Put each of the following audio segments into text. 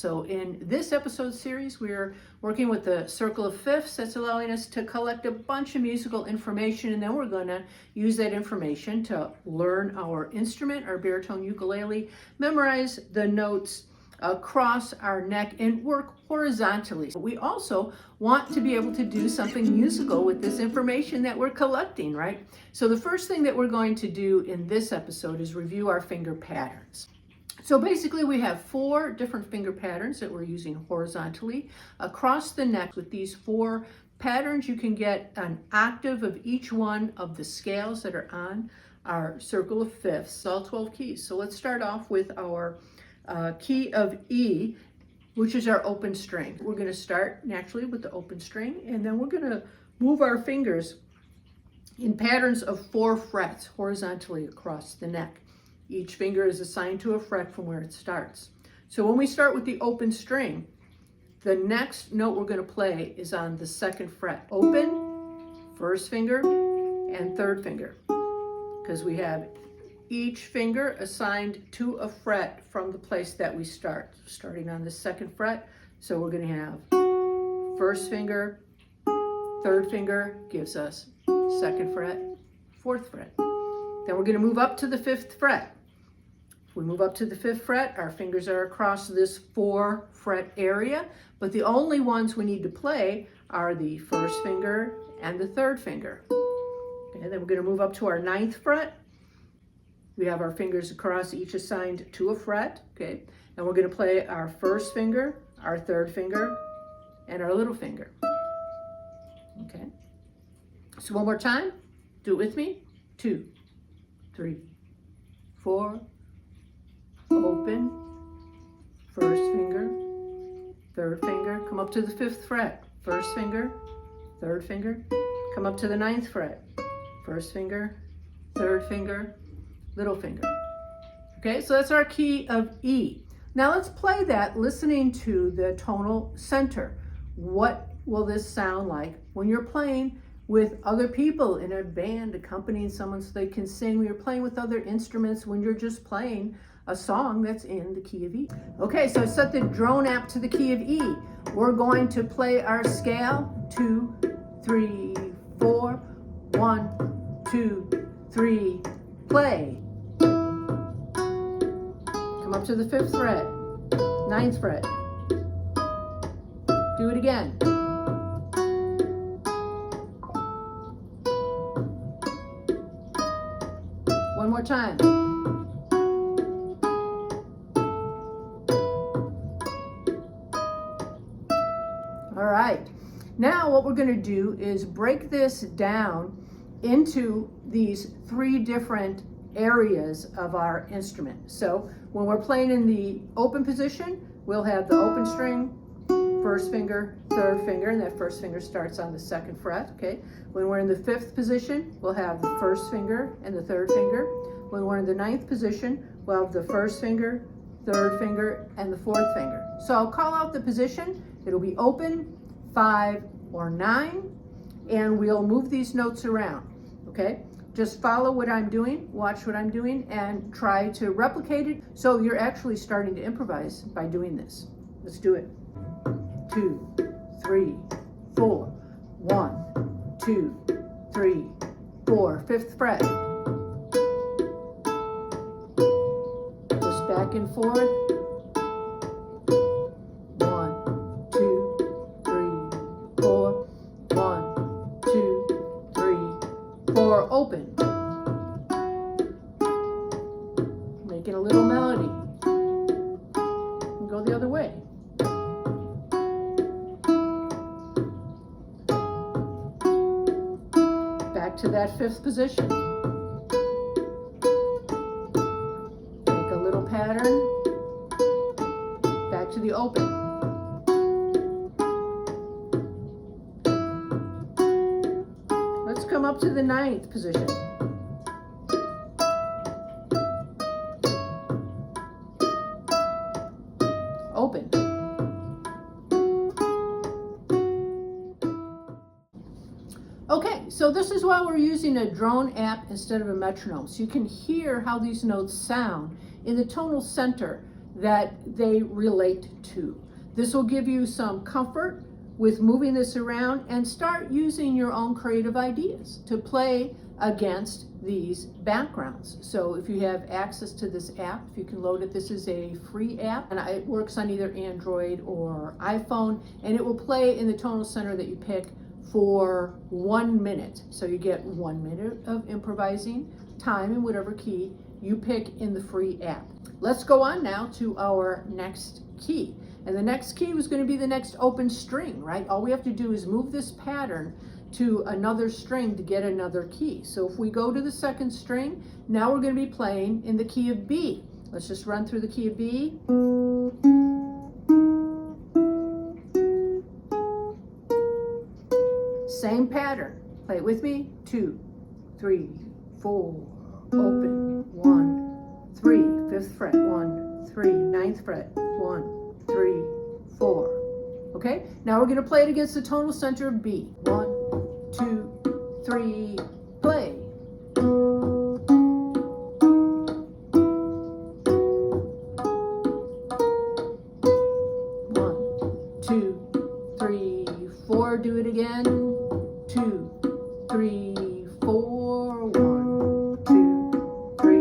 So in this episode series, we're working with the circle of fifths. That's allowing us to collect a bunch of musical information, and then we're going to use that information to learn our instrument, our baritone ukulele, memorize the notes across our neck, and work horizontally. We also want to be able to do something musical with this information that we're collecting, right? So the first thing that we're going to do in this episode is review our finger patterns. So basically we have 4 different finger patterns that we're using horizontally across the neck. With these 4 patterns, you can get an octave of each one of the scales that are on our circle of fifths, all 12 keys. So let's start off with our key of E, which is our open string. We're going to start naturally with the open string, and then we're going to move our fingers in patterns of 4 frets horizontally across the neck. Each finger is assigned to a fret from where it starts. So when we start with the open string, the next note we're going to play is on the 2nd fret. Open, first finger, and 3rd finger. Because we have each finger assigned to a fret from the place that we start. Starting on the 2nd fret, so we're going to have 1st finger, 3rd finger gives us 2nd fret, 4th fret. Then we're going to move up to the 5th fret. If we move up to the 5th fret, our fingers are across this 4 fret area, but the only ones we need to play are the 1st finger and the 3rd finger. Okay, then we're going to move up to our 9th fret. We have our fingers across, each assigned to a fret, okay? And we're going to play our 1st finger, our 3rd finger, and our little finger. Okay? So one more time, do it with me. 2, 3, 4, open, 1st finger, 3rd finger, come up to the 5th fret, 1st finger, 3rd finger, come up to the 9th fret, 1st finger, 3rd finger, little finger. Okay, so that's our key of E. Now let's play that listening to the tonal center. What will this sound like when you're playing with other people in a band, accompanying someone so they can sing, when you're playing with other instruments, when you're just playing a song that's in the key of E. Okay, so set the drone app to the key of E. We're going to play our scale, 2, 3, 4, 1, 2, 3, play. Come up to the 5th fret, 9th fret. Do it again. One more time. All right. Now what we're going to do is break this down into these 3 different areas of our instrument. So when we're playing in the open position, we'll have the open string, 1st finger, 3rd finger, and that 1st finger starts on the 2nd fret, okay? When we're in the 5th position, we'll have the 1st finger and the 3rd finger. When we're in the 9th position, we'll have the 1st finger, 3rd finger, and the 4th finger. So I'll call out the position. It'll be open, 5, or 9, and we'll move these notes around, okay? Just follow what I'm doing, watch what I'm doing, and try to replicate it so you're actually starting to improvise by doing this. Let's do it. 2, 3, 4, 1, 2, 3, 4, 5th fret. Just back and forth. 1, 2, 3, 4, 1, 2, 3, 4, open. Making a little melody. And go the other way. Back to that 5th position. Make a little pattern. Back to the open. Let's come up to the 9th position. Open. Okay, so this is why we're using a drone app instead of a metronome. So you can hear how these notes sound in the tonal center that they relate to. This will give you some comfort with moving this around, and start using your own creative ideas to play against these backgrounds. So if you have access to this app, if you can load it, this is a free app, and it works on either Android or iPhone, and it will play in the tonal center that you pick for 1 minute. So you get 1 minute of improvising time in whatever key you pick in the free app. Let's go on now to our next key. And the next key was going to be the next open string, right? All we have to do is move this pattern to another string to get another key. So if we go to the second string, now we're going to be playing in the key of B. Let's just run through the key of B. Same pattern. Play it with me. 2, 3, 4, open, 1, 3, 5th fret, 1, 3, 9th fret, 1, 3, 4. Okay, now we're going to play it against the tonal center of B. 1, 2, 3, play. 1, 2, 3, 4. Do it again. 2, 3, 4. 1, 2, 3,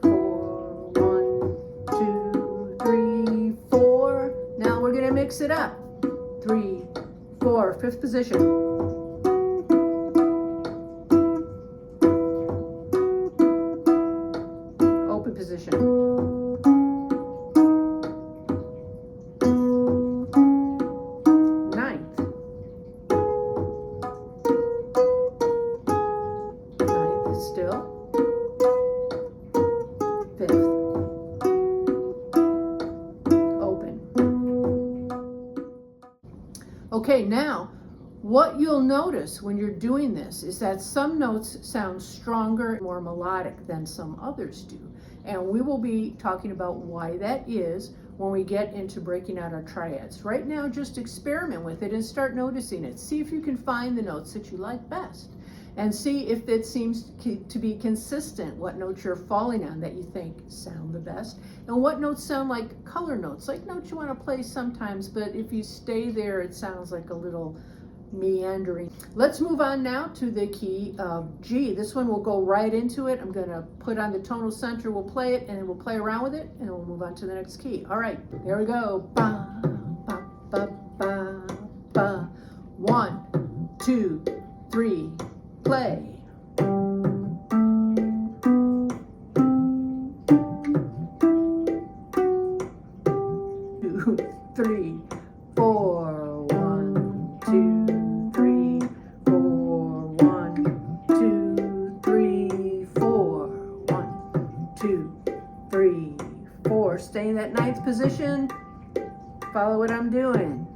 4. 1, 2, 3, 4. Now we're going to mix it up. 3, 4, 5th position. Open position. 9th. 9th is still. 5th. Okay, now what you'll notice when you're doing this is that some notes sound stronger, more melodic than some others do. And we will be talking about why that is when we get into breaking out our triads. Right now, just experiment with it and start noticing it. See if you can find the notes that you like best. And see if it seems to be consistent, what notes you're falling on that you think sound the best, and what notes sound like color notes, like notes you want to play sometimes, but if you stay there, it sounds like a little meandering. Let's move on now to the key of G. This one will go right into it. I'm going to put on the tonal center, we'll play it, and then we'll play around with it, and we'll move on to the next key. All right, here we go. Ba, ba, ba, ba, ba. 1, 2, 3. Play. 2, 3, 4. 1, 2, 3, 4. 1, 2, 3, 4. 1, 2, 3, 4. Stay in that 9th position. Follow what I'm doing.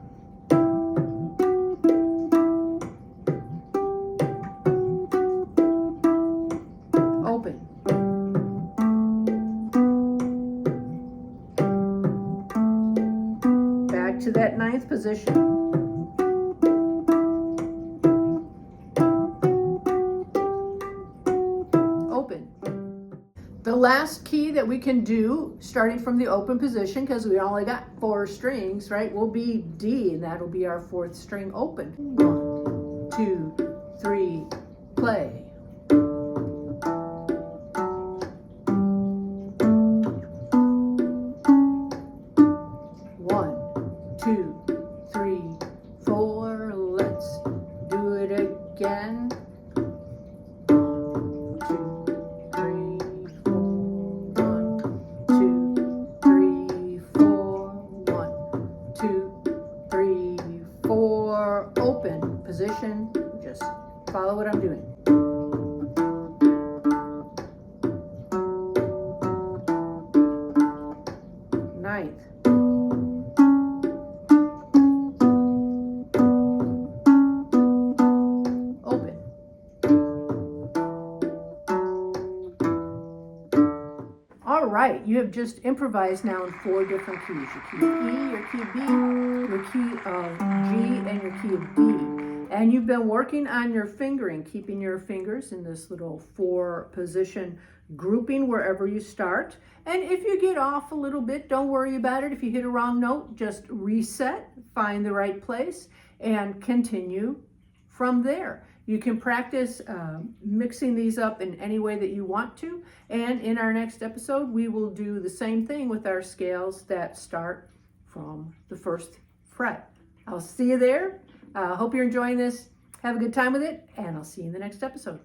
Open. Back to that 9th position. Open. The last key that we can do, starting from the open position, because we only got 4 strings, right, will be D, and that'll be our 4th string open. 1, 2, 3, play. 2, 3, 4. Let's do it again. 1, 2, 3, 4. 1, 2, 3, 4. 1, 2, 3, 4. Open position. Just follow what I'm doing. Ninth. All right, you have just improvised now in 4 different keys. Your key of E, your key of B, your key of G, and your key of D. And you've been working on your fingering, keeping your fingers in this little 4 position grouping wherever you start. And if you get off a little bit, don't worry about it. If you hit a wrong note, just reset, find the right place, and continue from there. You can practice mixing these up in any way that you want to. And in our next episode, we will do the same thing with our scales that start from the first fret. I'll see you there. Hope you're enjoying this. Have a good time with it, and I'll see you in the next episode.